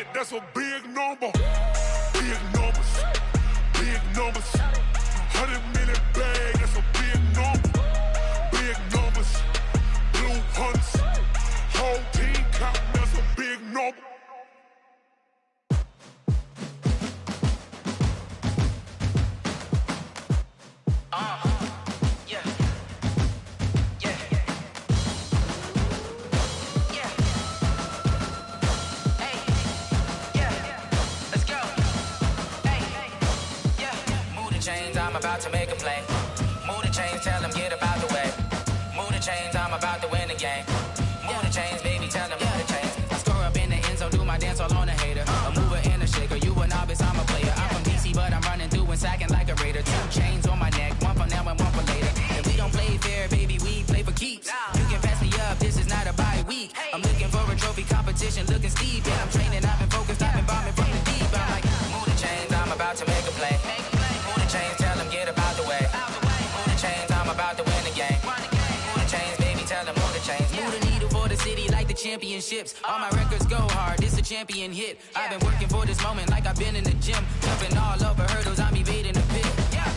100, that's a big number. Big numbers, big numbers. 100 million bag, that's a big number. Big numbers, blue hunts. Whole team counting, that's a big number. I'm about to make a play. Move the chains, tell them get about the way. Move the chains, I'm about to win the game. Move the chains, baby, tell them move the chains. I score up in the end zone, do my dance all on a hater. A mover and a shaker, you a novice, I'm a player. I'm from DC, but I'm running through and sacking like a raider. 2 chains on my neck, one for now and one for later. And we don't play fair, baby, we play for keeps. You can pass me up, this is not a bye week. I'm looking for a trophy competition, looking steep. Yeah, I'm training, I've been focused, I've been bombing from the deep. I'm like, move the chains, I'm about to make a play. Move the chains, tell them get about the way. Move the chains, I'm about to win the game. Move the chains, baby, tell them move the chains. Move the needle for the city like the championships. All my records go hard, this a champion hit. I've been working for this moment like I've been in the gym. Jumping all over hurdles, I'm evading the pit.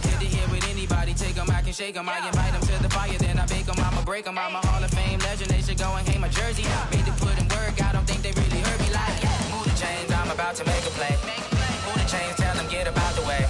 Good to hear with anybody, take them, I can shake them. I invite them to the fire, then I bake them, I'ma break them. I'm a Hall of Fame legend, they should go and hang my jersey. Made to put in work, I don't think they really heard me like, move the chains, I'm about to make a play. Move the chains, tell them get about the way.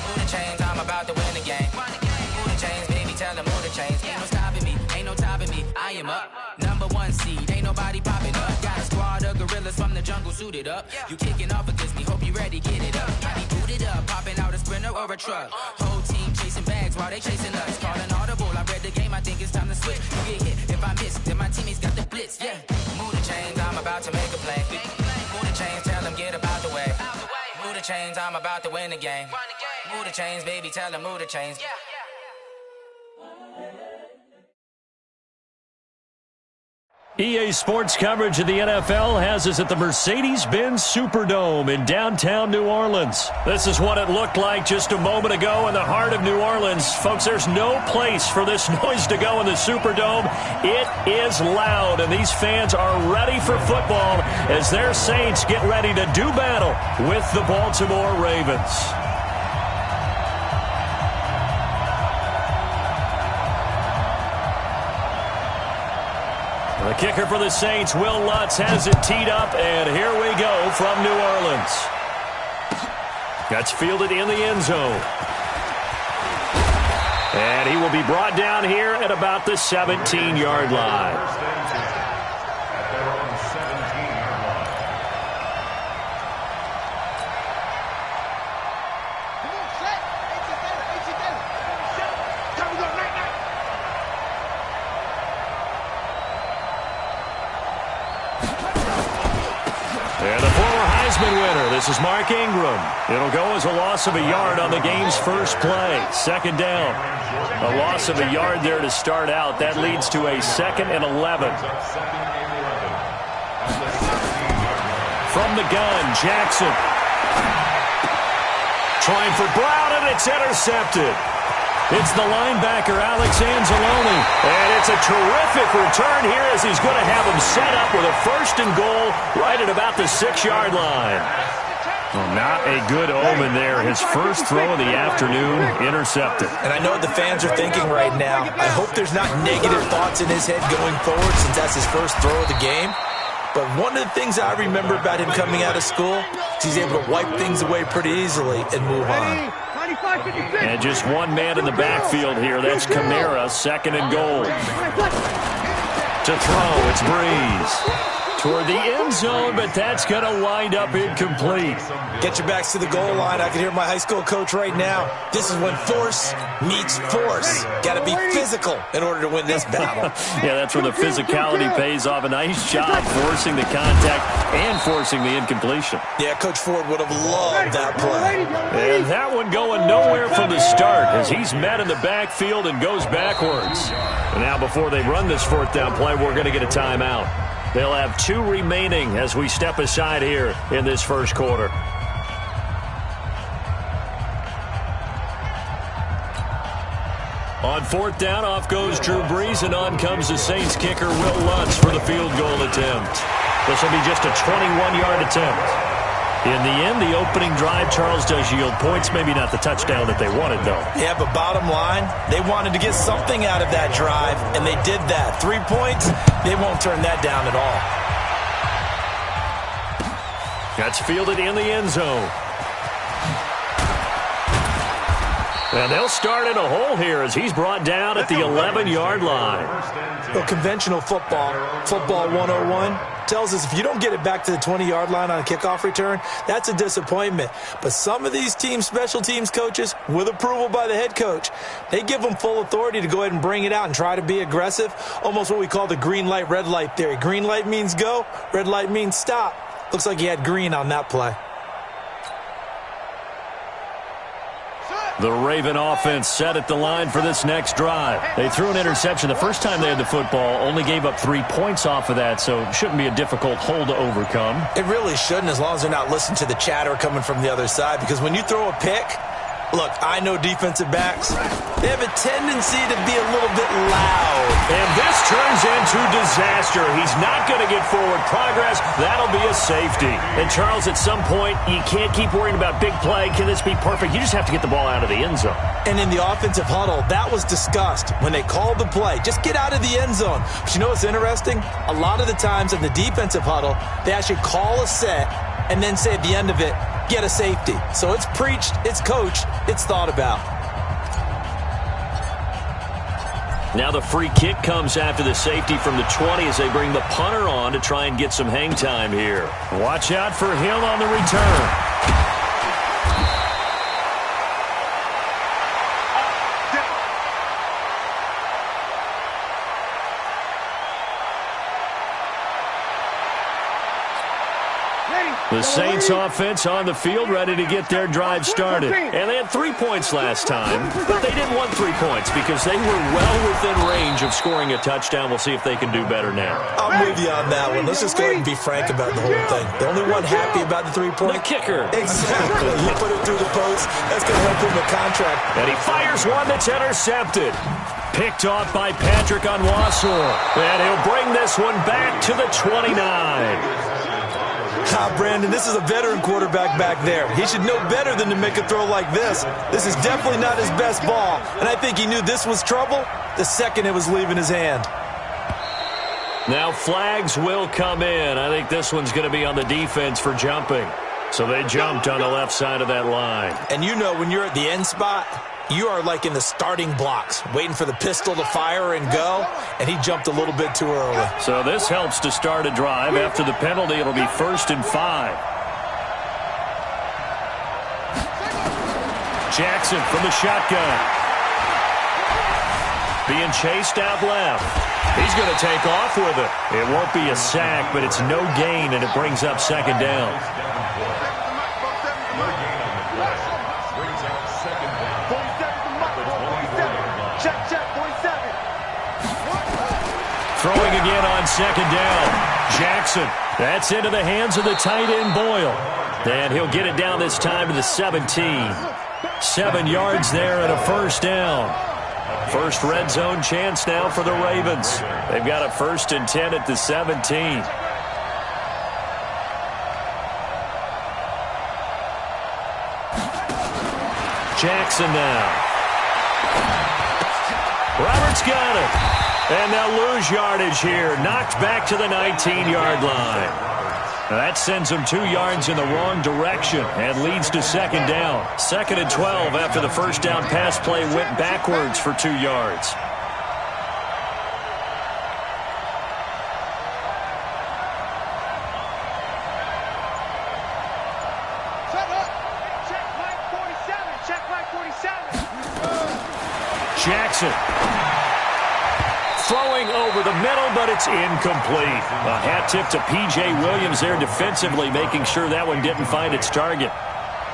Move the chains, I'm about to win the game. Move the chains, baby, tell them move the chains. Ain't no stopping me, ain't no topping me. I am up, #1 seed, ain't nobody popping up. Got a squad of gorillas from the jungle suited up. You kicking off against me, hope you ready, get it up. I be booted up, popping out a Sprinter or a truck. Whole team chasing bags while they chasing us. Calling audible, I read the game, I think it's time to switch. You get hit, if I miss, then my teammates got the blitz, yeah. Move the chains, I'm about to make a play. Move the chains, tell them get about the way. Move the chains, I'm about to win the game. Move the chains, baby, tell them move the chains. EA Sports coverage of the NFL has us at the Mercedes-Benz Superdome in downtown New Orleans. This is what it looked like just a moment ago in the heart of New Orleans. Folks, there's no place for this noise to go in the Superdome. It is loud, and these fans are ready for football as their Saints get ready to do battle with the Baltimore Ravens. The kicker for the Saints, Will Lutz, has it teed up, and here we go from New Orleans. That's fielded in the end zone. And he will be brought down here at about the 17-yard line. Winner. This is Mark Ingram. It'll go as a loss of a yard on the game's first play. Second down. A loss of a yard there to start out. That leads to a 2nd and 11. From the gun, Jackson. Trying for Brown, and it's intercepted. It's the linebacker, Alex Anzalone. And it's a terrific return here as he's going to have him set up with a 1st and goal right at about the 6-yard line. Well, not a good omen there. His first throw of the afternoon intercepted. And I know what the fans are thinking right now. I hope there's not negative thoughts in his head going forward since that's his first throw of the game. But one of the things I remember about him coming out of school is he's able to wipe things away pretty easily and move on. And just one man in the backfield here. That's Kamara, 2nd and goal. To throw, it's Breeze. Toward the end zone, but that's going to wind up incomplete. Get your backs to the goal line. I can hear my high school coach right now. This is when force meets force. Got to be physical in order to win this battle. Yeah, that's where the physicality pays off. A nice job forcing the contact and forcing the incompletion. Yeah, Coach Ford would have loved that play. And that one going nowhere from the start as he's met in the backfield and goes backwards. And now before they run this 4th down play, we're going to get a timeout. They'll have 2 remaining as we step aside here in this first quarter. On 4th down, off goes Drew Brees, and on comes the Saints kicker, Will Lutz, for the field goal attempt. This will be just a 21-yard attempt. In the end, the opening drive, Charles, does yield points. Maybe not the touchdown that they wanted, though. Yeah, but bottom line, they wanted to get something out of that drive, and they did that. 3 points, they won't turn that down at all. That's fielded in the end zone. And they'll start in a hole here as he's brought down at the 11-yard line. Well, conventional football 101, tells us if you don't get it back to the 20-yard line on a kickoff return, that's a disappointment. But some of these special teams coaches, with approval by the head coach, they give them full authority to go ahead and bring it out and try to be aggressive, almost what we call the green light, red light theory. Green light means go, red light means stop. Looks like he had green on that play. The Raven offense set at the line for this next drive. They threw an interception the first time they had the football, only gave up 3 points off of that, so it shouldn't be a difficult hole to overcome. It really shouldn't, as long as they're not listening to the chatter coming from the other side, because when you throw a pick, look, I know defensive backs, they have a tendency to be a little bit loud. And this turns into disaster. He's not going to get forward progress. That'll be a safety. And, Charles, at some point, you can't keep worrying about big play. Can this be perfect? You just have to get the ball out of the end zone. And in the offensive huddle, that was discussed when they called the play. Just get out of the end zone. But you know what's interesting? A lot of the times in the defensive huddle, they actually call a set and then say at the end of it, get a safety. So it's preached, it's coached, it's thought about. Now the free kick comes after the safety from the 20 as they bring the punter on to try and get some hang time here. Watch out for Hill on the return. The Saints offense on the field ready to get their drive started. And they had 3 points last time, but they didn't want 3 points because they were well within range of scoring a touchdown. We'll see if they can do better now. I'm with you on that one. Let's just go ahead and be frank about the whole thing. The only one happy about the 3-point? The kicker. Exactly. You put it through the post. That's going to help him the contract. And he fires one that's intercepted. Picked off by Patrick Onwuasor. And he'll bring this one back to the 29. Brandon, this is a veteran quarterback back there. He should know better than to make a throw like this. This is definitely not his best ball, and I think he knew this was trouble the second it was leaving his hand. Now flags will come in. I think this one's going to be on the defense for jumping. So they jumped on the left side of that line. And you know when you're at the end spot, you are like in the starting blocks, waiting for the pistol to fire and go, and he jumped a little bit too early. So this helps to start a drive. After the penalty, it'll be 1st and 5. Jackson from the shotgun. Being chased out left. He's going to take off with it. It won't be a sack, but it's no gain, and it brings up 2nd down. Throwing again on 2nd down. Jackson. That's into the hands of the tight end, Boyle. And he'll get it down this time to the 17. 7 yards there and a 1st down. First red zone chance now for the Ravens. They've got a 1st and 10 at the 17. Jackson now. Roberts got it. And they'll lose yardage here. Knocked back to the 19-yard line. Now that sends them 2 yards in the wrong direction and leads to 2nd down. 2nd and 12 after the 1st down pass play went backwards for 2 yards. Jackson. Throwing over the middle, but it's incomplete. A hat tip to P.J. Williams there defensively, making sure that one didn't find its target.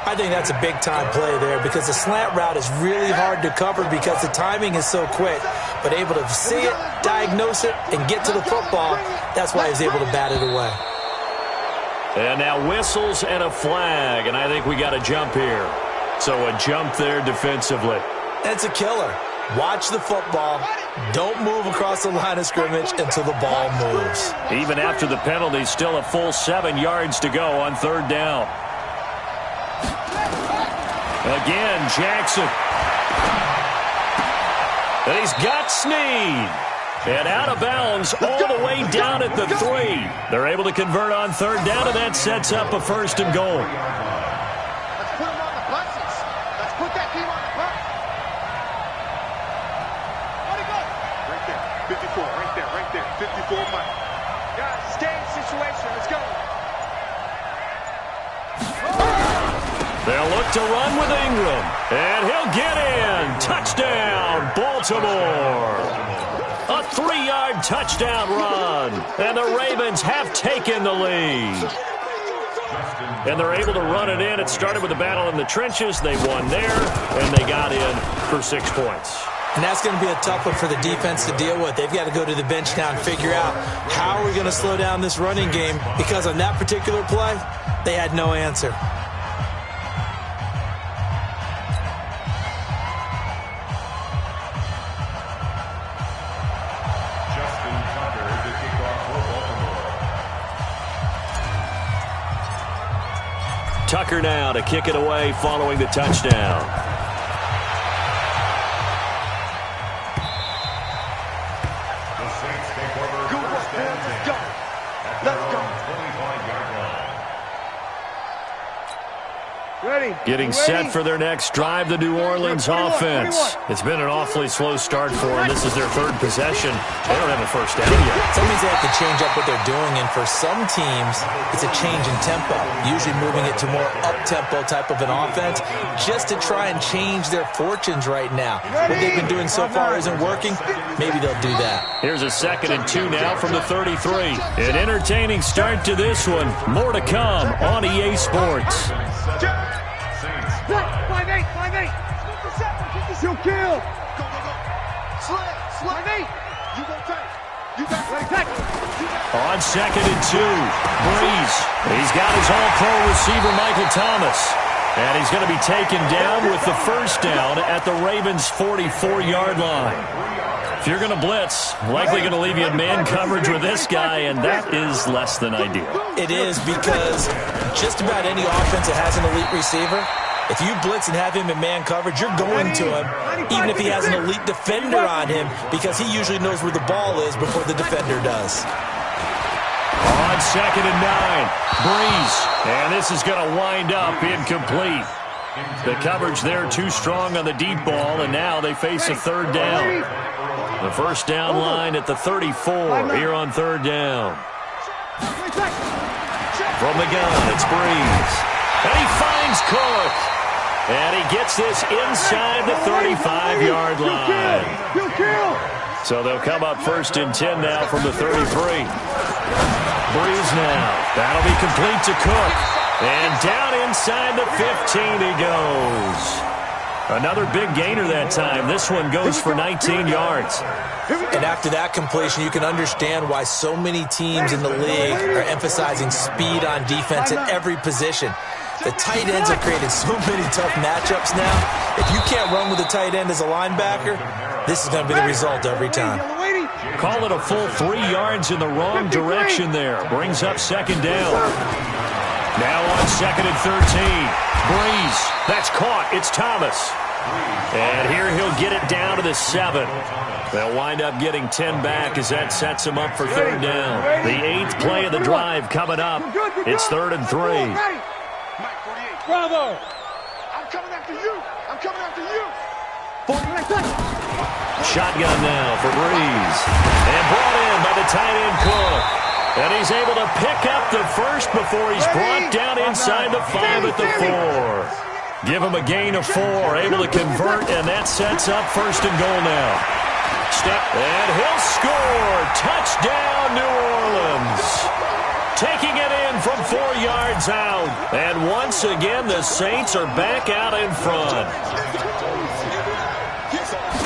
I think that's a big-time play there because the slant route is really hard to cover because the timing is so quick. But able to see it, diagnose it, and get to the football, that's why he's able to bat it away. And now whistles and a flag, and I think we got a jump here. So a jump there defensively. It's a killer. Watch the football. Don't move across the line of scrimmage until the ball moves. Even after the penalty, still a full 7 yards to go on 3rd down. Again, Jackson. And he's got Snead. And out of bounds all the way down at the 3. They're able to convert on 3rd down, and that sets up a 1st and goal. Let's put him on the buses. Let's put that team on the bus. Where'd he go? Right there. 54, right there, right there. 54 Mike. Guys, stay in situation. Let's go. They'll look to run with Ingram. And he'll get in. Touchdown, Baltimore. A 3-yard touchdown run. And the Ravens have taken the lead. And they're able to run it in. It started with a battle in the trenches. They won there, and they got in for 6 points. And that's going to be a tough one for the defense to deal with. They've got to go to the bench now and figure out how are we going to slow down this running game, because on that particular play, they had no answer. Tucker now to kick it away following the touchdown. Good work, man. Let's go. Let's go. Ready. Getting set for their next drive, the New Orleans offense. It's been an awfully slow start for them. This is their 3rd possession. They don't have a 1st down yet. That means they have to change up what they're doing, and for some teams, it's a change in tempo, usually moving it to more up-tempo type of an offense just to try and change their fortunes right now. What they've been doing so far isn't working. Maybe they'll do that. Here's a 2nd and 2 now from the 33. An entertaining start to this one. More to come on EA Sports. 5-8, 5-8. You'll kill. Go, go, go. Slide, 5-8. You go tight. You got right. On 2nd and 2, Breeze. He's got his all-pro receiver, Michael Thomas. And he's going to be taken down with the 1st down at the Ravens' 44-yard line. If you're going to blitz, likely going to leave you in man coverage with this guy, and that is less than ideal. It is, because just about any offense that has an elite receiver, if you blitz and have him in man coverage, you're going to him, even if he has an elite defender on him, because he usually knows where the ball is before the defender does. On 2nd and 9, Breeze. And this is going to wind up incomplete. The coverage there too strong on the deep ball, and now they face a 3rd down. The 1st down line at the 34 here on 3rd down. From the gun, it's Breeze. And he finds Cook. And he gets this inside the 35-yard line. So they'll come up 1st and 10 now from the 33. Breeze now. That'll be complete to Cook. And down inside the 15 he goes. Another big gainer that time. This one goes for 19 yards. And after that completion, you can understand why so many teams in the league are emphasizing speed on defense at every position. The tight ends have created so many tough matchups now. If you can't run with a tight end as a linebacker, this is going to be the result every time. Call it a full 3 yards in the wrong direction there. Brings up 2nd down. Now on 2nd and 13. Breeze. That's caught. It's Thomas. And here he'll get it down to the 7. They'll wind up getting 10 back as that sets him up for 3rd down. The 8th play of the drive coming up. It's 3rd and 3. Bravo! I'm coming after you! I'm coming after you! Shotgun now for Breeze. And brought in by the tight end Cook. And he's able to pick up the 1st before he's brought down inside the 5 at the 4. Give him a gain of 4, able to convert, and that sets up 1st and goal now. And he'll score! Touchdown, New Orleans! Taking it in from 4 yards out. And once again, the Saints are back out in front.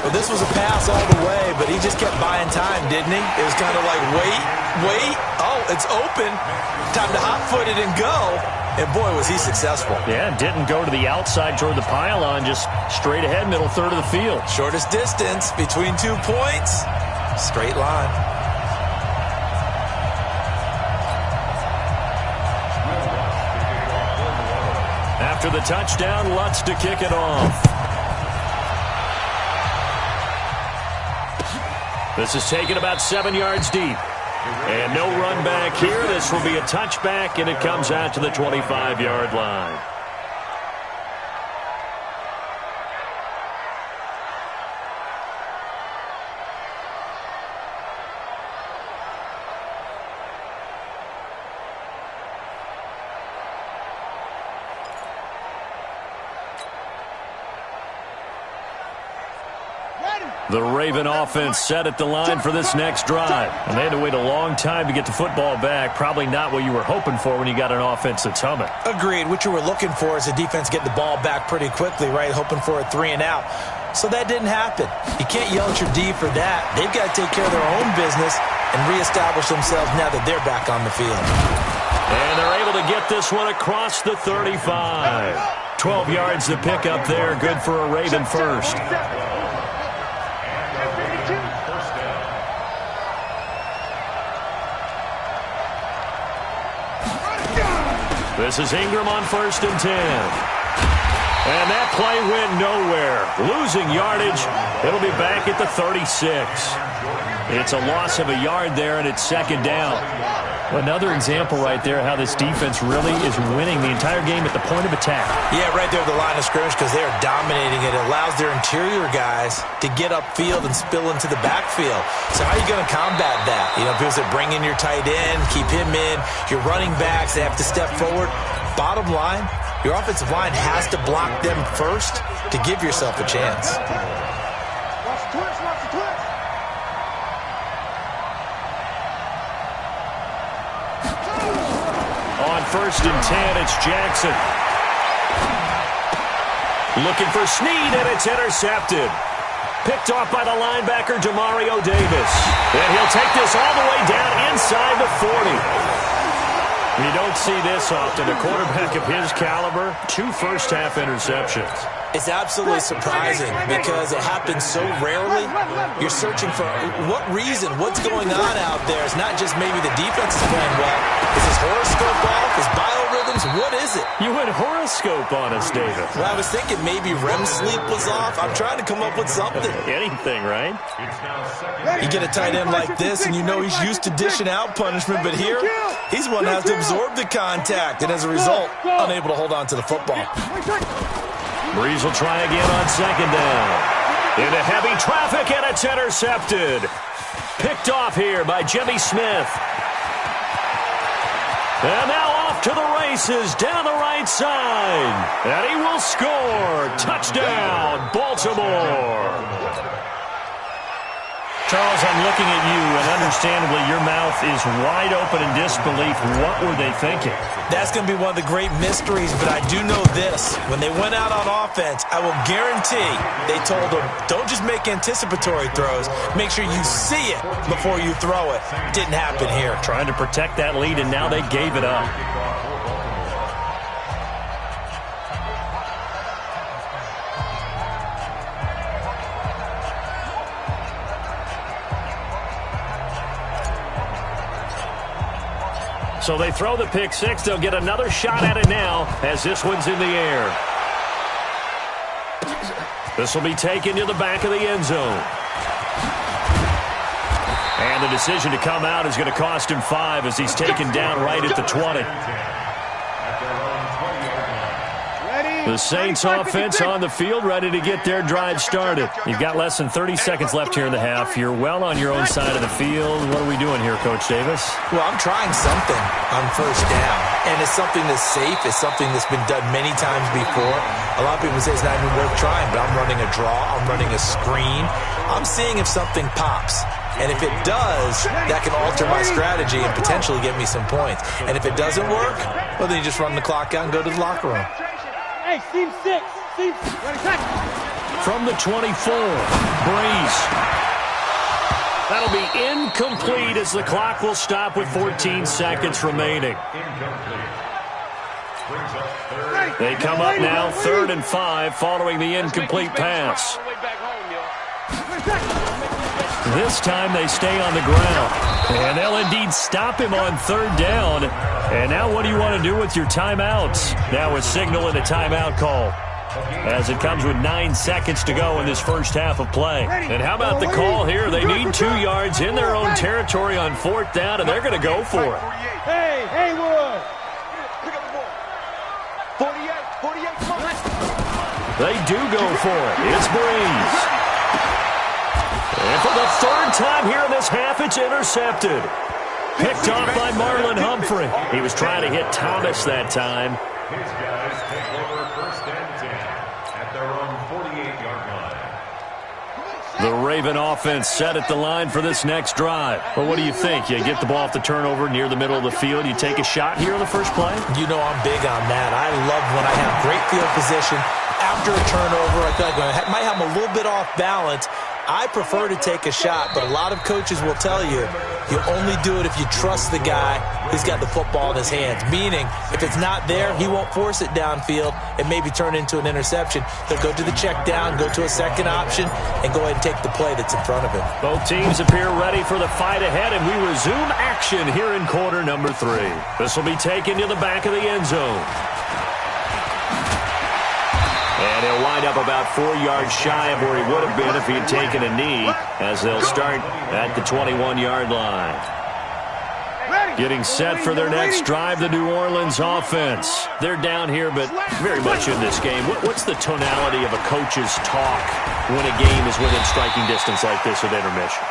Well, this was a pass all the way, but he just kept buying time, didn't he? It was kind of like, wait. Oh, it's open. Time to hot-foot it and go. And boy, was he successful. Yeah, didn't go to the outside toward the pylon, just straight ahead, middle third of the field. Shortest distance between 2 points. Straight line. After the touchdown, Lutz to kick it off. This is taken about 7 yards deep. And no run back here. This will be a touchback, and it comes out to the 25-yard line. The Raven offense set at the line for this next drive. And they had to wait a long time to get the football back. Probably not what you were hoping for when you got an offense that's humming. Agreed. What you were looking for is a defense getting the ball back pretty quickly, right? Hoping for a 3 and out. So that didn't happen. You can't yell at your D for that. They've got to take care of their own business and reestablish themselves now that they're back on the field. And they're able to get this one across the 35. 12 yards to pick up there. Good for a Raven first. This is Ingram on 1st and 10. And that play went nowhere. Losing yardage. It'll be back at the 36. It's a loss of a yard there, and it's 2nd down. Another example right there how this defense really is winning the entire game at the point of attack. Yeah, right there at the line of scrimmage because they are dominating it. It allows their interior guys to get upfield and spill into the backfield. So how are you going to combat that? You know, people say bring in your tight end, keep him in. Your running backs, they have to step forward. Bottom line, your offensive line has to block them first to give yourself a chance. Watch the twist, watch the twist. On 1st and 10, it's Jackson. Looking for Snead, and it's intercepted. Picked off by the linebacker, Demario Davis. And he'll take this all the way down inside the 40. You don't see this often. A quarterback of his caliber, 2 first-half interceptions. It's absolutely surprising because it happens so rarely. You're searching for what reason, what's going on out there. It's not just maybe the defense is playing well. Is his horoscope off? His biorhythms? What is it? You went horoscope on us, David. Well, I was thinking maybe REM sleep was off. I'm trying to come up with something. Anything, right? You get a tight end like this, and you know he's used to dishing out punishment, but here, he's the one that has to absorb the contact, and as a result, unable to hold on to the football. Breeze will try again on 2nd down. Into heavy traffic, and it's intercepted. Picked off here by Jimmy Smith. And now off to the races down the right side. And he will score. Touchdown, Baltimore. Charles, I'm looking at you, and understandably, your mouth is wide open in disbelief. What were they thinking? That's going to be one of the great mysteries, but I do know this. When they went out on offense, I will guarantee they told them, don't just make anticipatory throws. Make sure you see it before you throw it. Didn't happen here. Trying to protect that lead, and now they gave it up. So they throw the pick 6. They'll get another shot at it now as this one's in the air. This will be taken to the back of the end zone. And the decision to come out is going to cost him 5 as he's taken down right at the 20. The Saints offense on the field, ready to get their drive started. You've got less than 30 seconds left here in the half. You're well on your own side of the field. What are we doing here, Coach Davis? Well, I'm trying something on 1st down, and it's something that's safe. It's something that's been done many times before. A lot of people say it's not even worth trying, but I'm running a draw. I'm running a screen. I'm seeing if something pops. And if it does, that can alter my strategy and potentially get me some points. And if it doesn't work, well, then you just run the clock out and go to the locker room. Hey, seam 6. Seam 6. From the 24, Breeze. That'll be incomplete as the clock will stop with 14 seconds remaining. They come up now, 3rd and 5, following the incomplete pass. This time they stay on the ground. And they'll indeed stop him on 3rd down. And now what do you want to do with your timeouts? Now a signal and a timeout call, as it comes with 9 seconds to go in this first half of play. And how about the call here? They need 2 yards in their own territory on 4th down, and they're going to go for it. Hey, Haywood! Pick up the ball. 48, come on. They do go for it. It's Breeze. And for the 3rd time here in this half, it's intercepted. Picked off by Marlon Humphrey. He was trying to hit Thomas that time. His guys take over 1st and 10 at their own 48-yard line. The Raven offense set at the line for this next drive. Well, what do you think? You get the ball off the turnover near the middle of the field. You take a shot here on the first play? You know I'm big on that. I love when I have great field position. After a turnover, I feel like I might have them a little bit off balance. I prefer to take a shot, but a lot of coaches will tell you, you only do it if you trust the guy who's got the football in his hands. Meaning, if it's not there, he won't force it downfield and maybe turn into an interception. He'll go to the check down, go to a second option, and go ahead and take the play that's in front of him. Both teams appear ready for the fight ahead, and we resume action here in quarter number 3. This will be taken to the back of the end zone. And he'll wind up about 4 yards shy of where he would have been if he had taken a knee, as they'll start at the 21-yard line. Getting set for their next drive, the New Orleans offense. They're down here, but very much in this game. What's the tonality of a coach's talk when a game is within striking distance like this at intermission?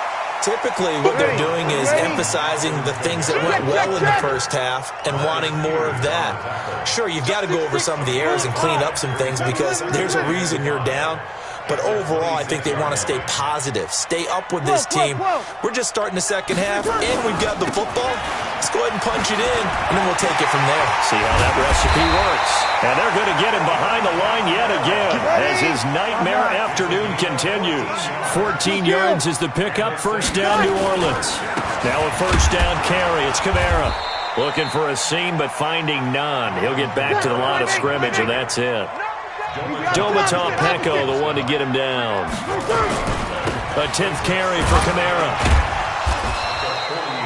Typically, what they're doing is emphasizing the things that went well in the first half and wanting more of that. Sure, you've got to go over some of the errors and clean up some things because there's a reason you're down. But overall, I think they want to stay positive, stay up with this team. We're just starting the second half, and we've got the football. Let's go ahead and punch it in, and then we'll take it from there. See how that recipe works. And they're going to get him behind the line yet again as his nightmare afternoon continues. 14 yards is the pickup, 1st down, New Orleans. Now a 1st down carry. It's Kamara. Looking for a seam, but finding none. He'll get back to the line of scrimmage, and that's it. Domata Peko, the one to get him down. A 10th carry for Kamara.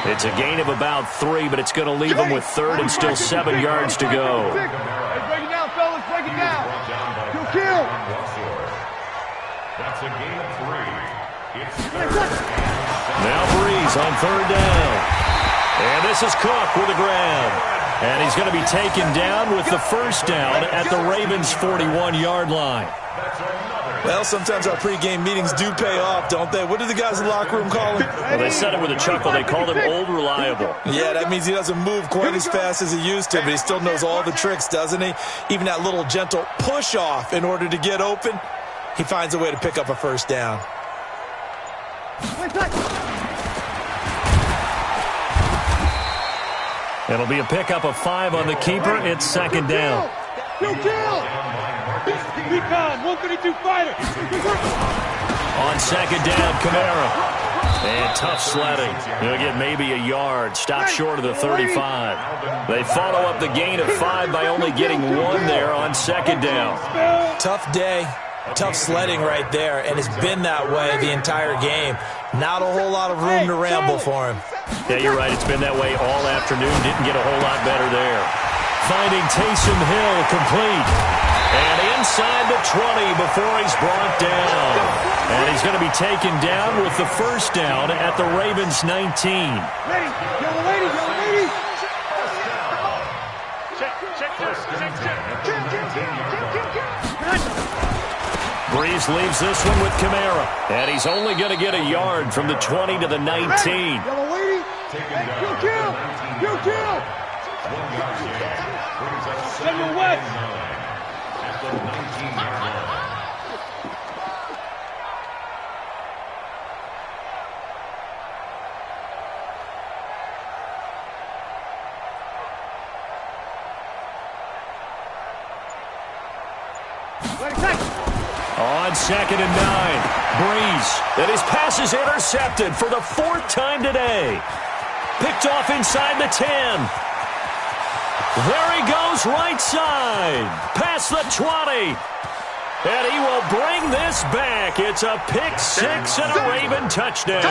It's a gain of about 3, but it's going to leave him with 3rd and still 7 yards to go. Break it down, fellas. Break it down. Kill. That's a gain of 3. Now Breeze on 3rd down. And this is Cook with a grab. And he's going to be taken down with the 1st down at the Ravens' 41-yard line. Well, sometimes our pregame meetings do pay off, don't they? What do the guys in the locker room call him? Well, they said it with a chuckle. They called him Old Reliable. Yeah, that means he doesn't move quite as fast as he used to, but he still knows all the tricks, doesn't he? Even that little gentle push-off in order to get open, he finds a way to pick up a 1st down. It'll be a pickup of 5 on the keeper. It's 2nd down. Recon, 132 fighter. On 2nd down, Kamara. And tough sledding. He'll get maybe a yard. Stop short of the 35. They follow up the gain of 5 by only getting 1 there on 2nd down. Tough day. Tough sledding right there, and it's been that way the entire game. Not a whole lot of room to ramble for him. Yeah, you're right. It's been that way all afternoon. Didn't get a whole lot better there. Finding Taysom Hill complete. And inside the 20 before he's brought down. And he's going to be taken down with the 1st down at the Ravens' 19. Ready, yellow lady, yellow lady. Check. Breeze leaves this one with Kamara. And he's only going to get a yard from the 20 to the 19. Yellow lady. Kill. 1 yard gain. Samuel West. At the 19-yard line. On 2nd and 9, Breeze. And his pass is intercepted for the 4th time today. Picked off inside the 10. There he goes, right side. Past the 20. And he will bring this back. It's a pick six and a Raven touchdown.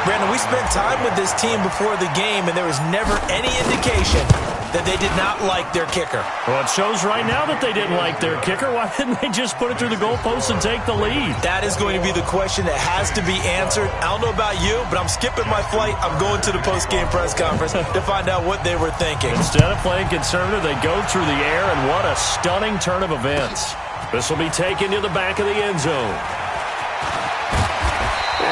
Brandon, we spent time with this team before the game, and there was never any indication that they did not like their kicker. Well, it shows right now that they didn't like their kicker. Why didn't they just put it through the goalpost and take the lead? That is going to be the question that has to be answered. I don't know about you, but I'm skipping my flight. I'm going to the post-game press conference to find out what they were thinking. Instead of playing conservative, they go through the air, and what a stunning turn of events. This will be taken to the back of the end zone.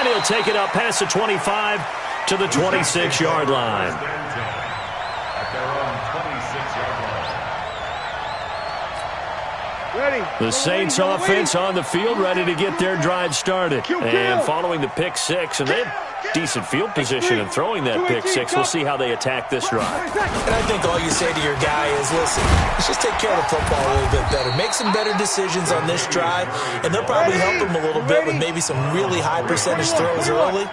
And he'll take it up past the 25 to the 26-yard line. The Saints offense on the field, ready to get their drive started. And following the pick six, and they have decent field position in throwing that pick six. We'll see how they attack this drive. And I think all you say to your guy is, listen, let's just take care of the football a little bit better. Make some better decisions on this drive, and they'll probably help him a little bit with maybe some really high percentage throws early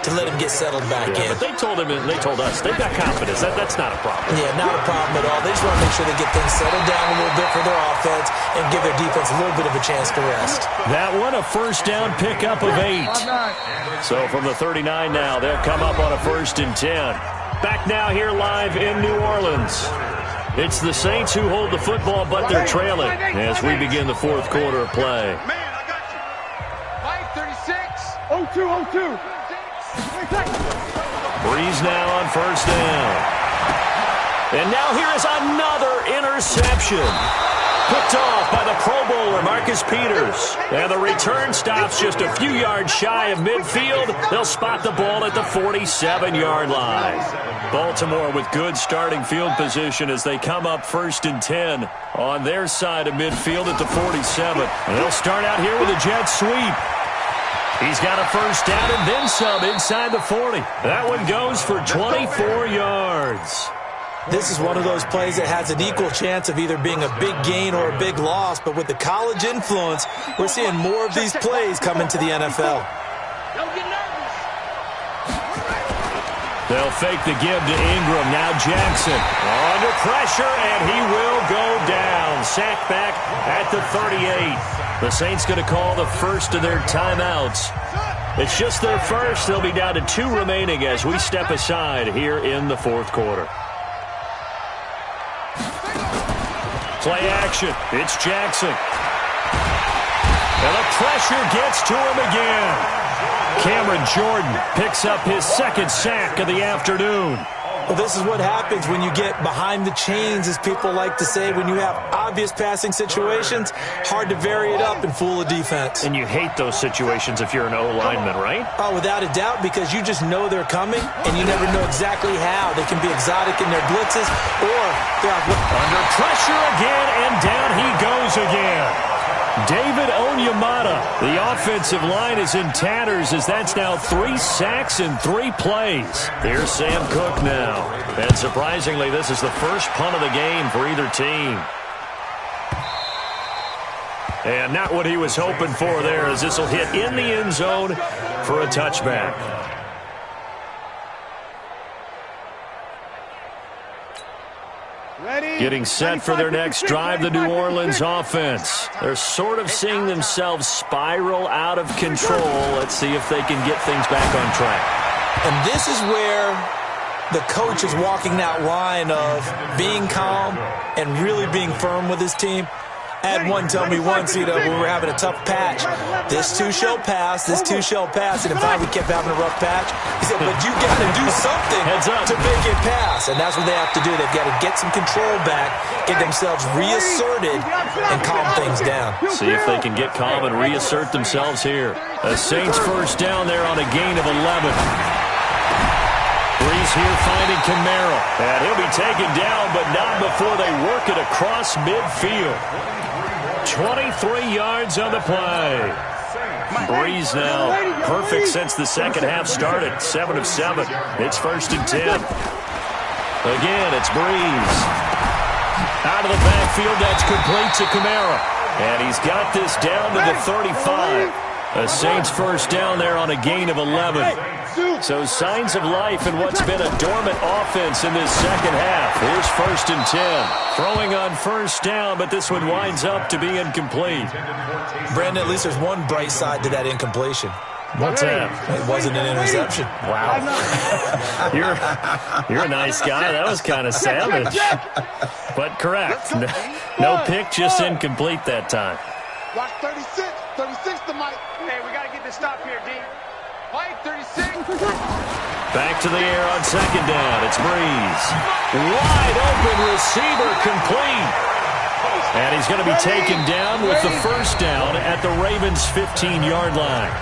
to let him get settled back in. But they told him, and they told us, they've got confidence. That's not a problem. Yeah, not a problem at all. They just want to make sure they get things settled down a little bit for their offense and give their defense a little bit of a chance to rest. That one, a first down pickup of 8. So from the 39 now, they'll come up on a 1st and 10. Back now here live in New Orleans. It's the Saints who hold the football, but they're trailing as we begin the 4th quarter of play. Man, I got you. 536. 02. Breeze now on 1st down. And now here is another interception. Picked off by the Pro Bowler, Marcus Peters. And the return stops just a few yards shy of midfield. They'll spot the ball at the 47-yard line. Baltimore with good starting field position as they come up 1st and 10 on their side of midfield at the 47. And they'll start out here with a jet sweep. He's got a first down and then some inside the 40. That one goes for 24 yards. This is one of those plays that has an equal chance of either being a big gain or a big loss, but with the college influence, we're seeing more of these plays come into the NFL. Don't get nervous. They'll fake the give to Ingram. Now Jackson under pressure, and he will go down. Sacked back at the 38. The Saints going to call the first of their timeouts. It's just their first. They'll be down to 2 remaining as we step aside here in the 4th quarter. Play action. It's Jackson. And the pressure gets to him again. Cameron Jordan picks up his 2nd sack of the afternoon. Well, this is what happens when you get behind the chains, as people like to say. When you have obvious passing situations, hard to vary it up and fool a defense. And you hate those situations if you're an O-lineman, right? Oh, without a doubt, because you just know they're coming, and you never know exactly how. They can be exotic in their blitzes, or they're under pressure again, and down he goes again. David Onyemata, the offensive line is in tatters as that's now 3 sacks in 3 plays. Here's Sam Cook now. And surprisingly, this is the first punt of the game for either team. And not what he was hoping for there, as this will hit in the end zone for a touchback. Getting set for their next drive, the New Orleans offense. They're sort of seeing themselves spiral out of control. Let's see if they can get things back on track. And this is where the coach is walking that line of being calm and really being firm with his team. I had one tell me once, we were having a tough patch. This too shall pass, this too shall pass. And in fact, we kept having a rough patch. He said, but you got to do something to make it pass. And that's what they have to do. They've got to get some control back, get themselves reasserted, and calm things down. See if they can get calm and reassert themselves here. A Saints first down there on a gain of 11. Breeze here finding Camaro. And he'll be taken down, but not before they work it across midfield. 23 yards on the play. Breeze now perfect since the second half started. 7 of 7. It's 1st and 10. Again, it's Breeze. Out of the backfield, that's complete to Camaro. And he's got this down to the 35. A Saints first down there on a gain of 11. So signs of life in what's been a dormant offense in this second half. Here's 1st and 10. Throwing on first down, but this one winds up to be incomplete. Brandon, at least there's one bright side to that incompletion. What's that? It wasn't an interception. Wow. You're a nice guy. That was kind of savage. But correct. No pick, just incomplete that time. Watch 36. 36 to Mike. Hey, we got to get this stop here, D. Mike, 36. Back to the air on second down. It's Breeze. Wide open receiver complete. And he's going to be taken down with the first down at the Ravens' 15-yard line.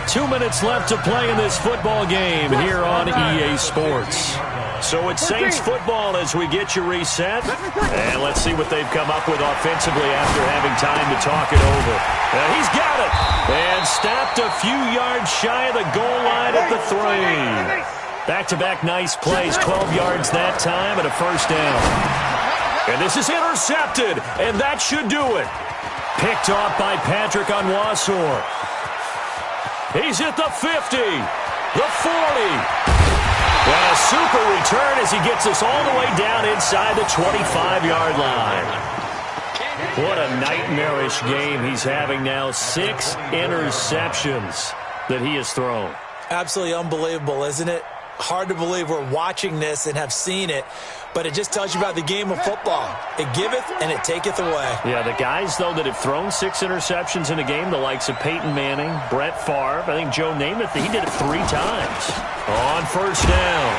2 minutes left to play in this football game here on EA Sports. So it's Saints football as we get you reset. And let's see what they've come up with offensively after having time to talk it over. He's got it. And stopped a few yards shy of the goal line at the 3. Back-to-back nice plays. 12 yards that time and a first down. And this is intercepted. And that should do it. Picked off by Patrick Onwuasor. He's at the 50, the 40. And a super return as he gets us all the way down inside the 25-yard line. What a nightmarish game he's having now. 6 interceptions that he has thrown. Absolutely unbelievable, isn't it? Hard to believe we're watching this and have seen it, but it just tells you about the game of football. It giveth and it taketh away. Yeah, the guys, though, that have thrown 6 interceptions in a game, the likes of Peyton Manning, Brett Favre, I think Joe Namath, he did it 3 times. On first down,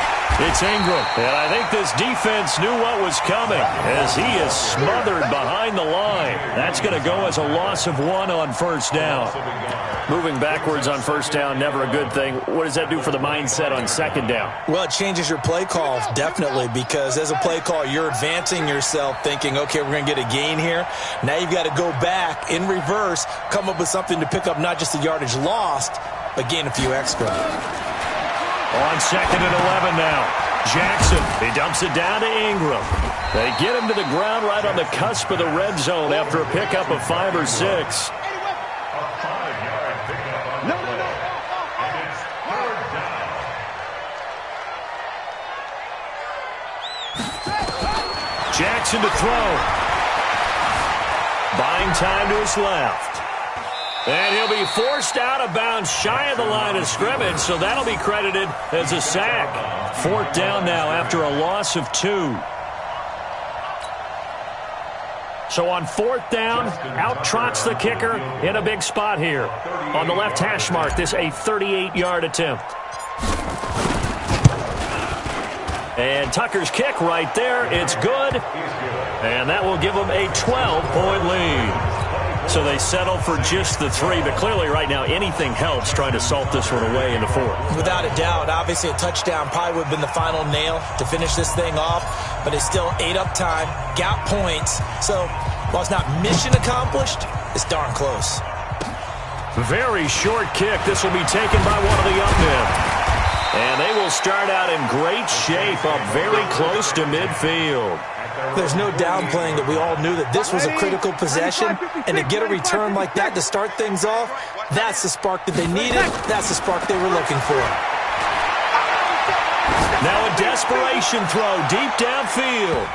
it's Ingram. And I think this defense knew what was coming as he is smothered behind the line. That's going to go as a loss of 1 on first down. Moving backwards on first down, never a good thing. What does that do for the mindset on second down? Well, it changes your play call, definitely, because as a play call, you're advancing yourself thinking, okay, we're going to get a gain here. Now you've got to go back in reverse, come up with something to pick up not just the yardage lost, but gain a few extra. On second and 11 now. Jackson, he dumps it down to Ingram. They get him to the ground right on the cusp of the red zone after a pickup of 5 or 6. Jackson to throw. Buying time to his left. And he'll be forced out of bounds shy of the line of scrimmage, so that'll be credited as a sack. 4th down now after a loss of 2. So on 4th down, out trots the kicker in a big spot here. On the left hash mark, this a 38-yard attempt. And Tucker's kick right there. It's good. And that will give them a 12-point lead. So they settle for just the 3. But clearly right now anything helps trying to salt this one away in the 4th. Without a doubt. Obviously a touchdown probably would have been the final nail to finish this thing off. But it's still ate up time. Got points. So while it's not mission accomplished, it's darn close. Very short kick. This will be taken by one of the young men. And they will start out in great shape up very close to midfield. There's no downplaying that we all knew that this was a critical possession, and to get a return like that to start things off, that's the spark that they needed. That's the spark they were looking for. Now a desperation throw deep downfield.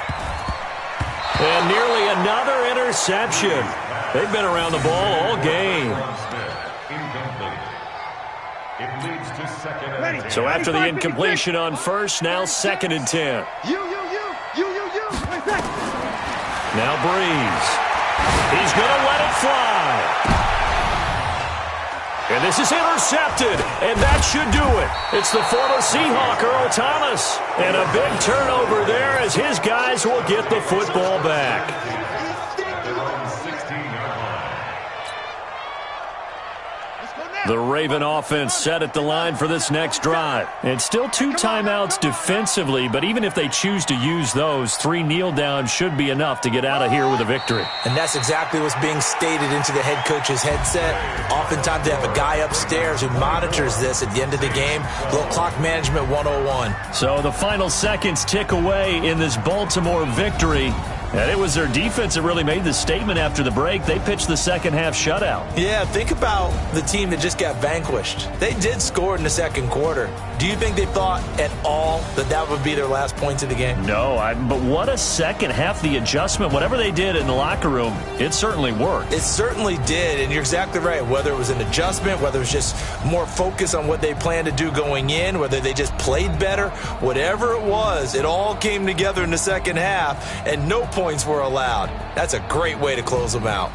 And nearly another interception. They've been around the ball all game. So after the incompletion on first, now 2nd and 10. Now Breeze. He's going to let it fly. And this is intercepted, and that should do it. It's the former Seahawk, Earl Thomas. And a big turnover there as his guys will get the football back. The Raven offense set at the line for this next drive. It's still 2 timeouts defensively, but even if they choose to use those, 3 kneel downs should be enough to get out of here with a victory. And that's exactly what's being stated into the head coach's headset. Oftentimes they have a guy upstairs who monitors this at the end of the game. Little clock management 101. So the final seconds tick away in this Baltimore victory. And it was their defense that really made the statement after the break. They pitched the second half shutout. Yeah, think about the team that just got vanquished. They did score in the second quarter. Do you think they thought at all that that would be their last points of the game? No, but what a second half. The adjustment, whatever they did in the locker room, it certainly worked. It certainly did, and you're exactly right. Whether it was an adjustment, whether it was just more focus on what they planned to do going in, whether they just played better, whatever it was, it all came together in the second half, and no points were allowed. That's a great way to close them out.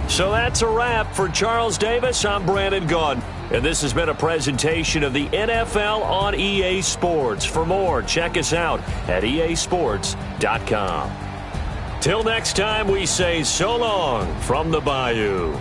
So that's a wrap for Charles Davis. I'm Brandon Gaudin, and this has been a presentation of the NFL on EA Sports. For more, check us out at easports.com. Till next time, we say so long from the Bayou.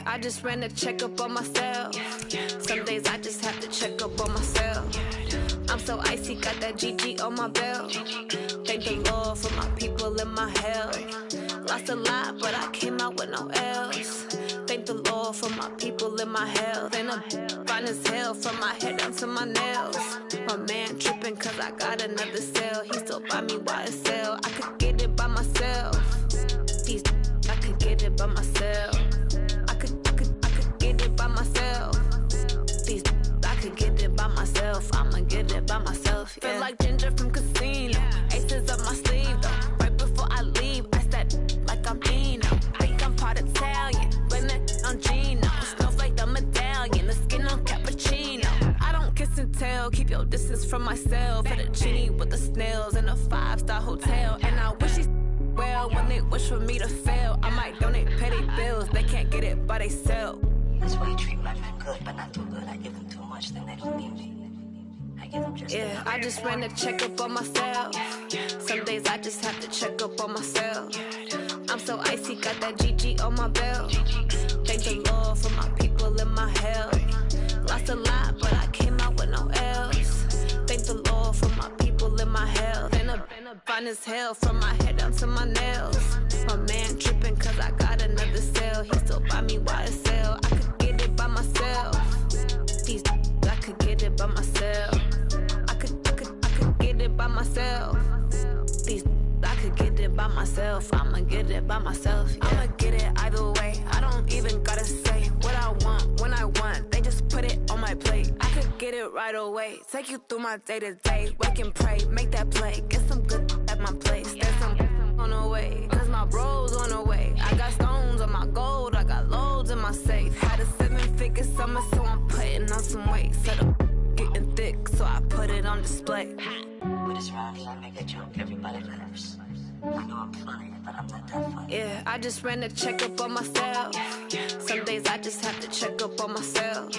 I just ran a checkup on myself. Some days I just have to check up on myself. I'm so icy, got that GG on my belt. Thank the Lord for my people and my health. Lost a lot, but I came out with no L's. Thank the Lord for my people and my health. And I'm fine as hell from my head down to my nails. My man tripping cause I got another cell. He still buy me YSL. I could get it by myself. These I could get it by myself. I could get it by myself. These I could get it by myself. I'ma get it by myself. Yeah. Feel like Ginger from Casino. Aces up my sleeve though. Right before I leave, I said like I'm Dino. Think I'm part Italian. Blame it on Gino. Snowflake the medallion. The skin on cappuccino. I don't kiss and tell. Keep your distance from myself. At a genie with the snails in a 5-star hotel. And I wish he's well when they wish for me to fail. I might donate petty bills. They can't get it by they sell. That's why you treat my men good, but not too good. I give them too much, then they don't need me. I give them just enough. I just ran a checkup on myself. Some days I just have to check up on myself. I'm so icy, got that GG on my belt. Thank the Lord for my people and my health. Lost a lot, but I came out with no L's. Thank the Lord for my people and my health. And I'm fine as hell from my head down to my nails. My man tripping cause I got another cell. He still buy me YSL. I could get it by myself. These I could get it by myself. I could get it by myself. These I could get it by myself. I'ma get it by myself. Yeah. I'ma get it either way. I don't even gotta say what I want when I want. They just put it on my plate. I could get it right away. Take you through my day to day. Wake and pray, make that play. Get some good at my place. There's some on the way. Cause my bros on the way. I got stones on my gold. I got loads in my safe. Had a 7-figure summer, so I'm putting on some weight. Set up getting thick, so I put it on display. With this round here, I make a joke everybody laughs. I know I'm funny, but I'm not that funny. Yeah, I just ran a checkup on myself. Some days I just have to check up on myself.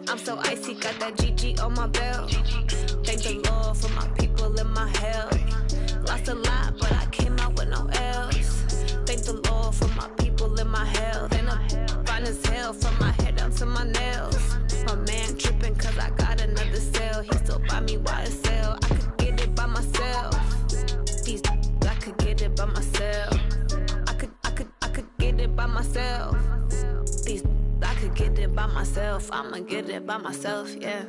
I'm so icy, got that GG on my belt. Thank the Lord for my people and my health. Lost a lot, but I came out with no L's. Thank the Lord for my people and my health. And I'm fine as hell from my head down to my nails. My man tripping cause I got another cell. He still buy me YSL. I could get it by myself. These I could get it by myself. I could get it by myself. These I could get it by myself. I'ma get it by myself, yeah.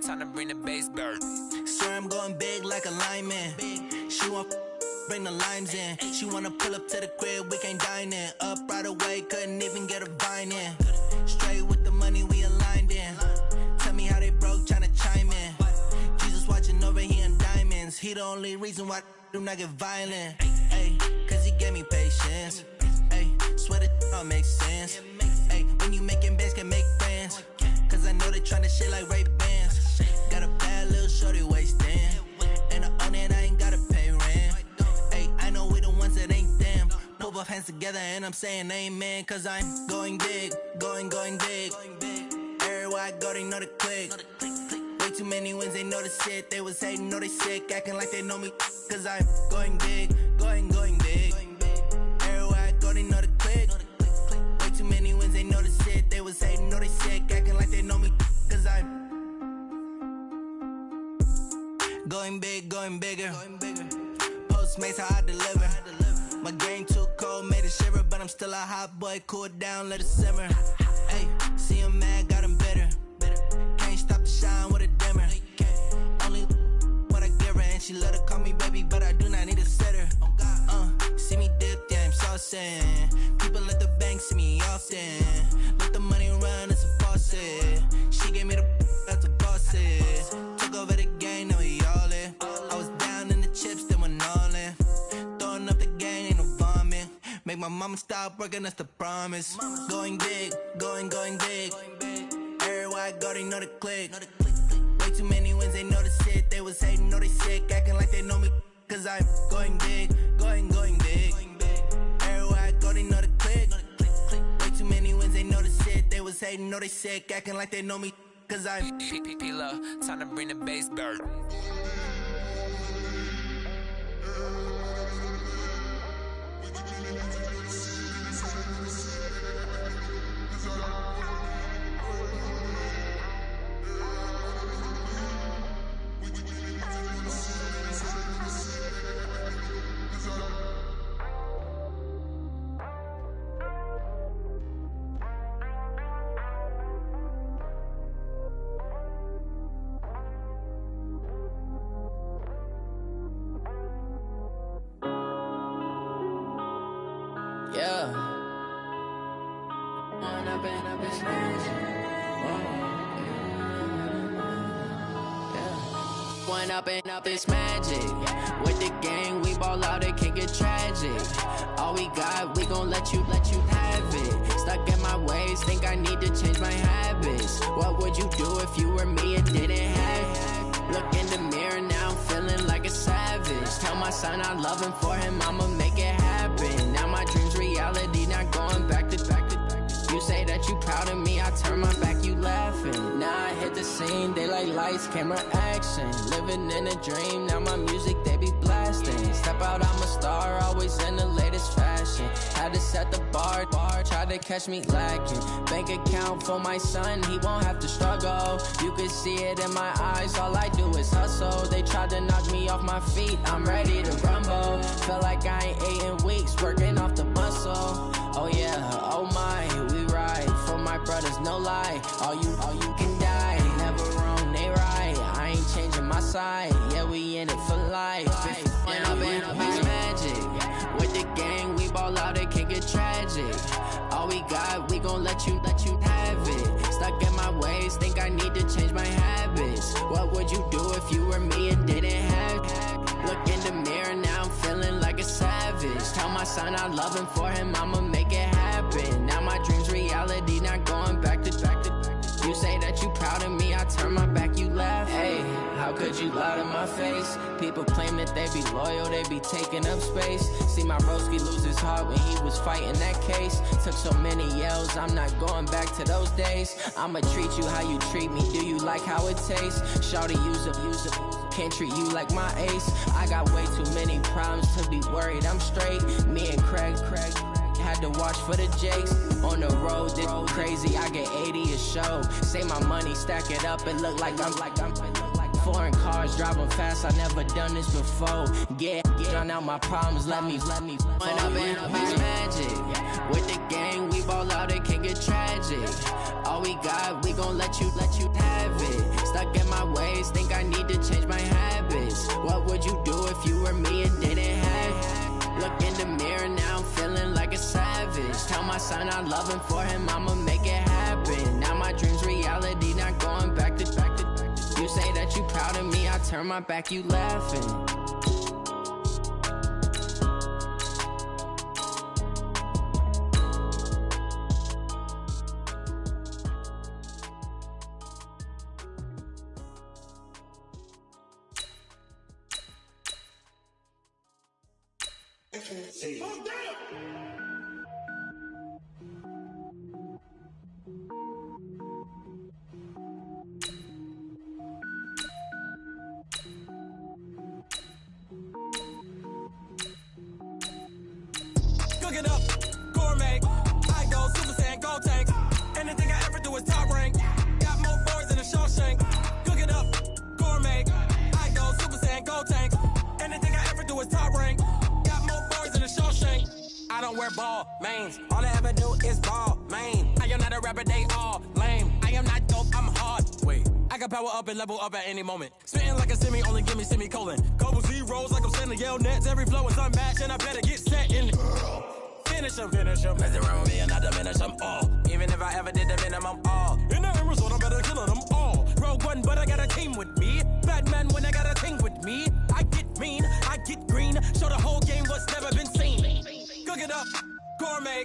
Time to bring the bass bird. Swear I'm going big like a lineman. She want bring the limes in. She wanna pull up to the crib, we can't dine in. Up right away, couldn't even get a vine in. Straight with the money we aligned in. Tell me how they broke, tryna chime in. Jesus watching over here in diamonds. He the only reason why I do not get violent. Ay, cause he gave me patience. Ay, swear that all makes sense. Ay, when you making bands can make friends. Cause I know they tryna shit like Ray-Bans. Got a bad little shorty wasting. And I own it, I ain't gotta pay rent. Ay, I know we the ones that ain't them. Put both hands together and I'm saying amen. Cause I'm going big, going big. Everywhere I go, they know the click. Way too many wins, they know the shit. They was hating, know they sick, acting like they know me. Cause I'm going big, going big. Everywhere I go, they know the click. Way too many wins, they know the shit. They was hating, know they sick, acting like they know me. Cause I'm going big, going bigger. Postmates how I deliver. My game too cold, made it shiver. But I'm still a hot boy, cool it down, let it simmer. Hey, see him mad, got him bitter. Can't stop the shine with a dimmer. Only what I give her, and she let her call me baby, but I do not need a sitter. See me dip, yeah, I'm saucing. People at the bank see me often. Let the money run, it's a faucet. She gave me the that's a boss it. Took over I'ma stop working, that's the promise. Going big, going big. Everywhere I go, they know the click. Way too many wins, they know the shit. They was hating, know they sick, acting like they know me. Cause I'm going big, going big. Everywhere I go, they know the click. Way too many wins, they know the shit. They was hating, know they sick, acting like they know me. Cause I'm P-P-P-Lo, time to bring the bass back. Yeah. One up and up, it's magic. With the gang, we ball out, it can get tragic. All we got, we gon' let you have it. Stuck in my ways, think I need to change my habits. What would you do if you were me and didn't have it? Look in the mirror, now I'm feeling like a savage. Tell my son I love him, for him I'ma make it happen. Now my dream's reality, not going back to. You say that you proud of me, I turn my back, you laughing. Now I hit the scene, they like lights, camera, action. Living in a dream, now my music, they be blasting. Step out, I'm a star, always in the latest fashion. Had to set the bar, tried to catch me lacking. Bank account for my son, he won't have to struggle. You can see it in my eyes, all I do is hustle. They tried to knock me off my feet, I'm ready to rumble. Feel like I ain't ate in weeks, working off the muscle. Oh yeah, oh my, we ride for my brothers, no lie. All you can die, never wrong, they right. I ain't changing my side, yeah, we in it for life. And up it's magic. With the gang, we ball out, it can get tragic. All we got, we gon' let you have it. Stuck in my ways, think I need to change my habits. What would you do if you were me and didn't have it? Look in the mirror, now I'm feeling like a savage. Tell my son I love him, for him I'ma make it happen. Now my dream's reality, not going back to. You say that you proud of me, I turn my back, you laugh. Hey, how could you lie to my face? People claim that they be loyal, they be taking up space. See my broski lose his heart when he was fighting that case. Took so many yells, I'm not going back to those days. I'ma treat you how you treat me, do you like how it tastes? Shawty, use up, can't treat you like my ace. I got way too many problems to be worried, I'm straight. Me and Craig had to watch for the Jakes. On the road, this crazy, I get 80 a show. Say my money, stack it up, it look like I'm foreign cars, driving fast, I never done this before. Get drown out my problems, let me One up and up is magic. With the gang, we ball out, it can get tragic. All we got, we gon' let you have it. Stuck in my ways, think I need to change my habits. What would you do if you were me and didn't have it? Look in the mirror, now I'm feeling like a savage. Tell my son I love him, for him I'ma make it happen. Now my dream's reality, not going back to. You say that you proud of me, I turn my back, you laughing. Cook it up, gourmet. I go Super Saiyan, gold tank. Anything I ever do is top rank. Got more boys than a Shawshank. Cook it up, gourmet. I go Super Saiyan, gold tank. Anything I ever do is top rank. Got more boys than a Shawshank. I don't wear ball mains. All I ever do is ball main. I am not a rapper, they all lame. I am not dope, I'm hard. Wait, I can power up and level up at any moment. Spitting like a semi, only give me semicolon. Couple zeros like I'm sending yell nets. Every flow is unmatched and I better get set in. Finish them. Mess around with me and I diminish them all. Even if I ever did the minimum, all. In the end result, I'm better killing them all. Rogue One, but I got a team with me. Batman when I got a team with me. I get mean, I get green. Show the whole game what's never been seen. Cook it up, gourmet.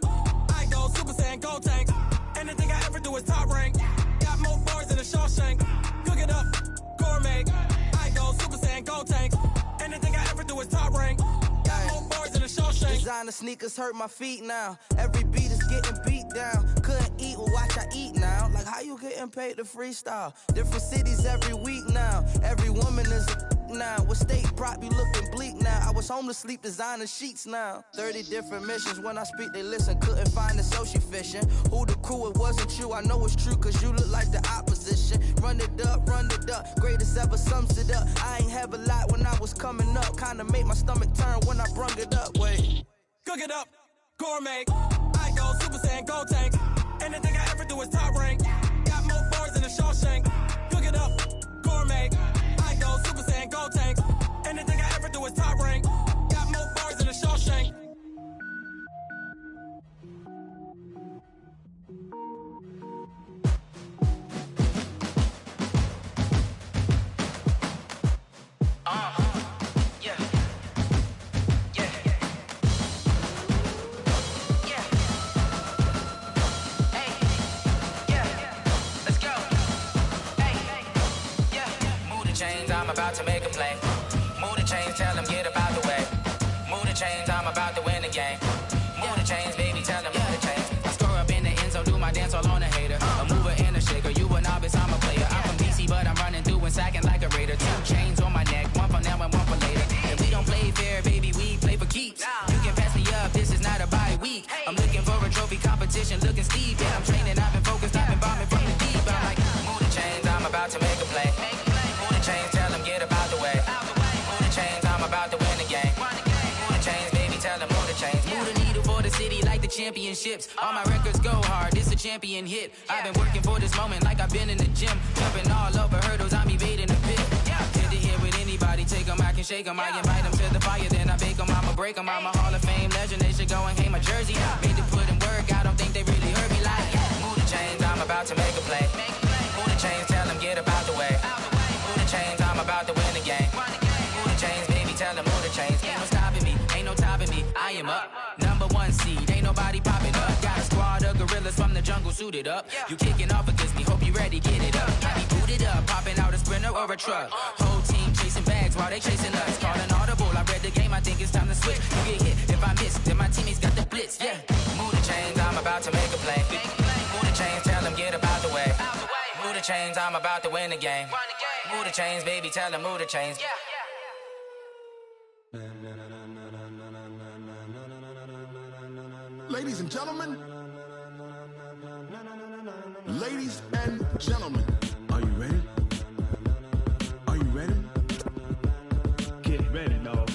I go Super Saiyan, go tank. Anything I ever do is top rank. Got more bars than a Shawshank. Cook it up, gourmet. I go Super Saiyan, go tank. Anything I ever do is top rank. Got more bars than a Shawshank. Designer sneakers hurt my feet now. Every beat is getting beat down. Couldn't eat, well watch I eat now. Like how you getting paid to freestyle? Different cities every week now. Every woman is a now. With state prop, you looking bleak now. I was home to sleep, designer sheets now. 30 different missions. When I speak, they listen. Couldn't find the social fishing. Who the crew, it wasn't you. I know it's true, cause you look like the opposition. Run it up, greatest ever sums it up. I ain't have a lot when I was coming up. Kinda made my stomach turn when I brung it up. Wait. Cook it up, gourmet. I go Super Saiyan, go tank. Anything I ever do is top rank. Got more bars than a Shawshank. Cook it up, gourmet. I go Super Saiyan, go tank. Anything I ever do is top rank. Got more bars than a Shawshank. I'm about to make a play. Move the chains, tell them get about the way. Move the chains, I'm about to win the game. Move the chains, baby, tell them move the chains. I score up in the end zone, do my dance all on a hater. A mover and a shaker, you a novice, I'm a player. I'm from DC, but I'm running through and sacking like a raider. 2 chains on my neck, one for now and one for later. If we don't play fair, baby, we play for keeps. You can pass me up, this is not a bye week. I'm looking for a trophy competition, looking steep. Yeah, I'm training, I've been focused, I've been bombing from the deep. I'm like, move the chains, I'm about to make a play. Move the chains, tell them get about the way. Move the chains, I'm about to win the game. Move the chains, baby, tell them move the chains. Move the needle for the city like the championships. All my records go hard, this a champion hit. I've been working for this moment like I've been in the gym. Jumping all over hurdles, I'm evading the pit. Head to head with anybody, take them, I can shake them. I invite them to the fire, then I bake them, I'ma break them. I'm a Hall of Fame legend, they should go and hang my jersey. Made to put in work, I don't think they really heard me like. Move the chains, I'm about to make a play. Move the chains, tell them get about the way. Move the chains, I'm about to win the game. Move the chains, baby, tell them move the chains. Ain't no stopping me, ain't no topping me. I am up, #1 seed, ain't nobody popping up. Got a squad of gorillas from the jungle suited up. You kicking off against me, hope you ready, get it up. I be booted up, popping out a sprinter or a truck. Whole team chasing bags while they chasing us. Calling audible, I read the game, I think it's time to switch. You get hit, if I miss, then my teammates got the blitz, yeah. Move the chains, I'm about to make a play. Move the chains, tell them get about the way. Move the chains, I'm about to win the game. Move the chains, baby, tell them move the chains. Ladies and gentlemen, ladies and gentlemen, are you ready? Are you ready? Get ready, dog.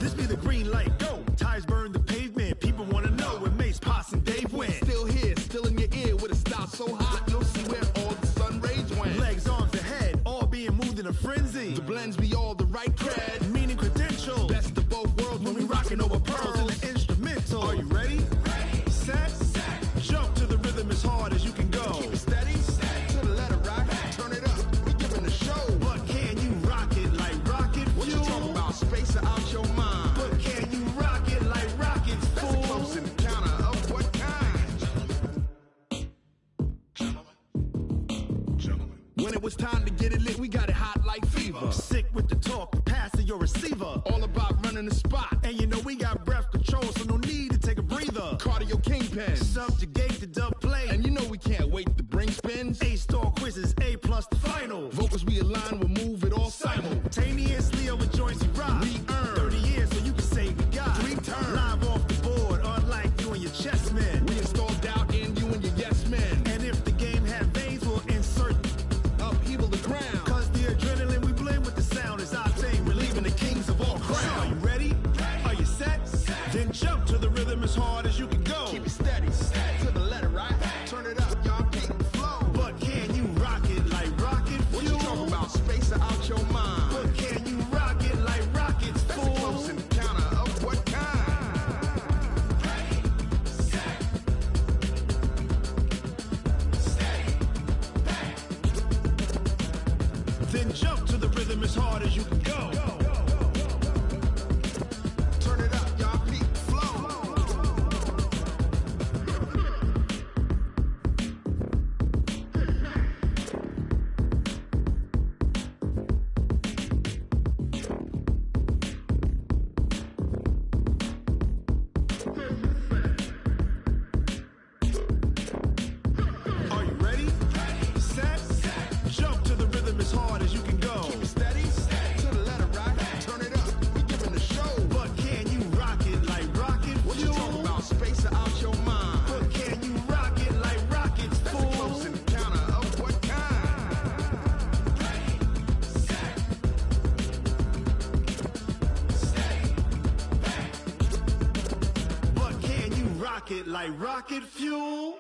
This be the green light, go. Tires burn the pavement. People wanna know where Mace, Potts, and Dave went. Still here, still in your ear with a style so hot, you'll see where all the sun rays went. Legs, arms, and head, all being moved in a frenzy. The blends be all the right cred, meaning credentials. Best of both worlds when we rockin' over pearls in the instrumental. Are you ready? Ready. Set. Jump to the rhythm as hard as you can go. Keep it steady. To the letter rock. Turn it up. We giving a show. But can you rock it like rocket fuel? What you talking about? Space or out your mind? But can you rock it like rockets, fool? That's a close encounter of what kind? Gentlemen. When it was time to get it lit, we got it hot like fever. Sick with the talk, passing your receiver. All about running the spot. And you know we got breath control, so no need to take a breather. Cardio kingpin, subjugate the dub play. And you know we can't wait to bring spins. A-star quizzes, A+ the final. Vocals we align, we'll move it all simultaneously over joints we rock. We earn 30 years, so you can say we got 3 turns. Live off the board, unlike you and your chess men. We install doubt in you and your yes men. And if the game had veins, we'll insert upheaval the ground. Cause the adrenaline we blend with the sound is our thing. Relieving the kings of all crowns. Are you ready? Are you set? Then jump to the rhythm as hard as you can go. Keep it steady. To the letter, right? Turn it up, y'all. Keep as you can go. Turn it up, y'all. Peak flow. Are you ready? Set. Jump to the rhythm as hard as you can go. Keep it steady. To the letter right. Turn it up. We giving the show. But can you rock it like rocket fuel? What you talking about? Space out your mind. But can you rock it like rockets, fool? That's a close encounter of what kind? But can you rock it like rocket fuel?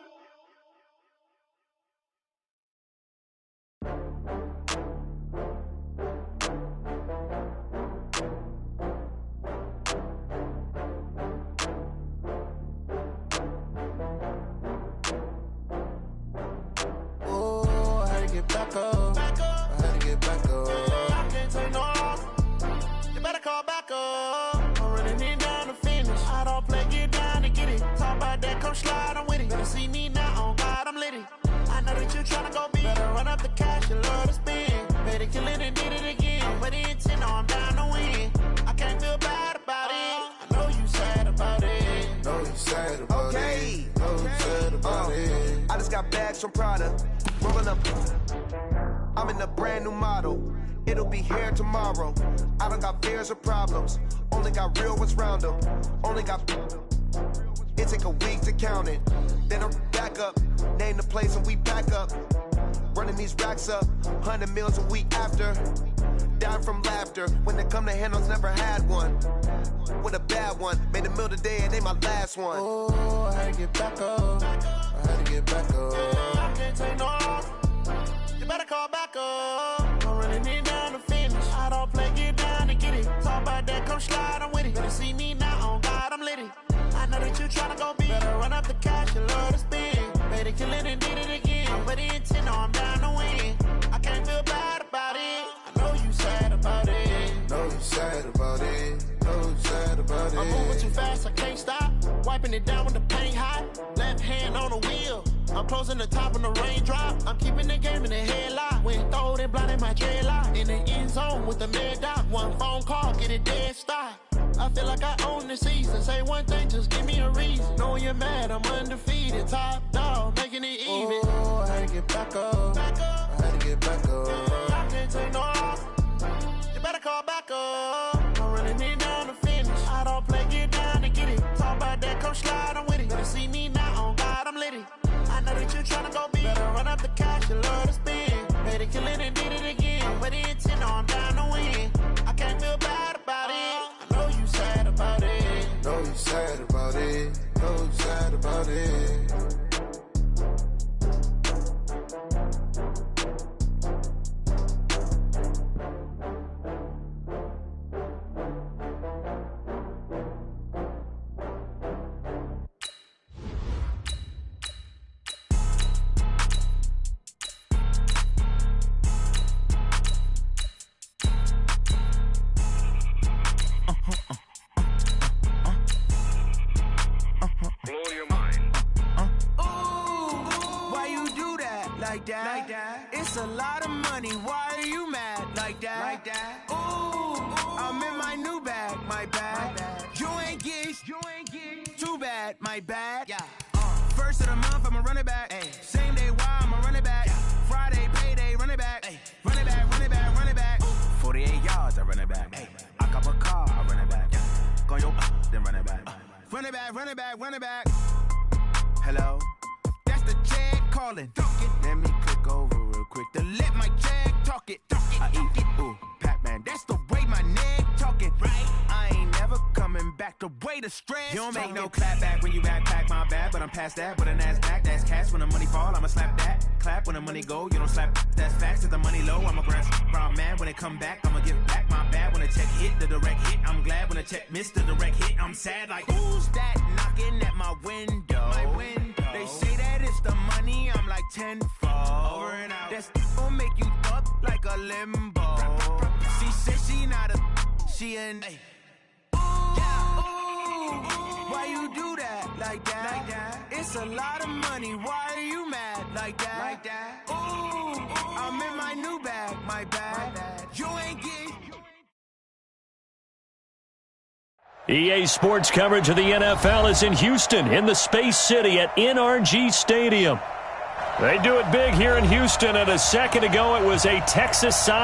Oh, I had to get back up. I had to get back up. I can't take no loss. You better call back up. I'm running it down to finish. I don't play, get down to get it. Talk about that, come slide, I'm with it. Better see me now, on God, I'm litty. I know that you tryna go big. Better run up the cash, you love to spend. Better kill it and did it again. But the intent, no, I'm down to win. I can't feel bad about it. I know you sad about it. Know you sad about Okay. it. Know you sad about it. I just got bags from Prada, rolling up. I'm in a brand new model. It'll be here tomorrow. I don't got fears or problems. Only got real ones round them. Only got. It take a week to count it. Then I'm back up. Name the place and we pack up. Running these racks up. 100 meals a week after. Down from laughter. When they come to handles, never had one. With a bad one. Made a meal today and ain't my last one. Oh, I had to get back up. I had to get back up. I can't take no loss. You better call back up. I'm running it down to finish. I don't play, get down to get it. Talk about that, come slide, I'm with it. Better see me now, on God, I'm litty. I know that you tryna go big. Better run up the cash, you love to spend. Better kill it and did it again. But the intent, no, I'm down to win. I can't feel bad about it. I know you sad about it. Know you sad about it. Know you sad about it. I'm moving too fast, I can't stop. Wiping it down with the paint hot. Left hand on the wheel. I'm closing the top when the raindrop. I'm keeping the game in the headlock. When throwed and blinded my dreadlock. In the end zone with the mad dot. One phone call, get it dead stop. I feel like I own the season. Say one thing, just give me a reason. Knowing you're mad, I'm undefeated. Top dog, making it even. Oh, I had to get back up. I had to get back up. I can't take no loss. You better call back up. I'm running it down to finish. I don't play, get down to get it. Talk about that, come slide, I'm with it. Better see me now, on God, I'm litty. I know that you tryna go big. Better run up the cash, you love to spend. Better kill it and did it again. But the intent, no, I'm down to win. I can't feel bad about it. I know you sad about it. Know you sad about it. Know you sad about it. Like that. It's a lot of money. Why are you mad like that? Ooh, I'm in my new bag, my bag. You ain't get too bad, my bad. Yeah. First of the month, I'ma run it back. Ay. Same day, why I'ma run it back. Yeah. Friday, payday, run it back. Ay. Run it back, run it back, run it back. Ooh. 48 yards, I run it back. Ay. I cop a car, I run it back. Yeah. Go your then run it back. Run it back, run it back, run it back. Hello? That's the jag calling. Let me click over real quick to let my jag talk it. I eat it, ooh, Pac-Man. That's the way my neck talking. Right? I ain't never coming back the way the stress. You don't make no clap back when you backpack, my bad. But I'm past that with a NASDAQ. That's cash when the money fall. I'ma slap that. Clap when the money go. You don't slap. That's facts. If the money low, I'ma grab brown man. When it come back, I'ma give back my bad. When the check hit, the direct hit. I'm glad when the check missed the direct hit. I'm sad like, who's that knocking at my window? My window. They say that it's the money. I'm like tenfold. Over and out. That's gon' make you up like a limbo. She said she not a, she an A. Why you do that like that? It's a lot of money. Why are you mad like that? Ooh, I'm in my new bag, my bag. You ain't getting. EA Sports coverage of the NFL is in Houston, in the Space City at NRG Stadium. They do it big here in Houston, and a second ago it was a Texas side.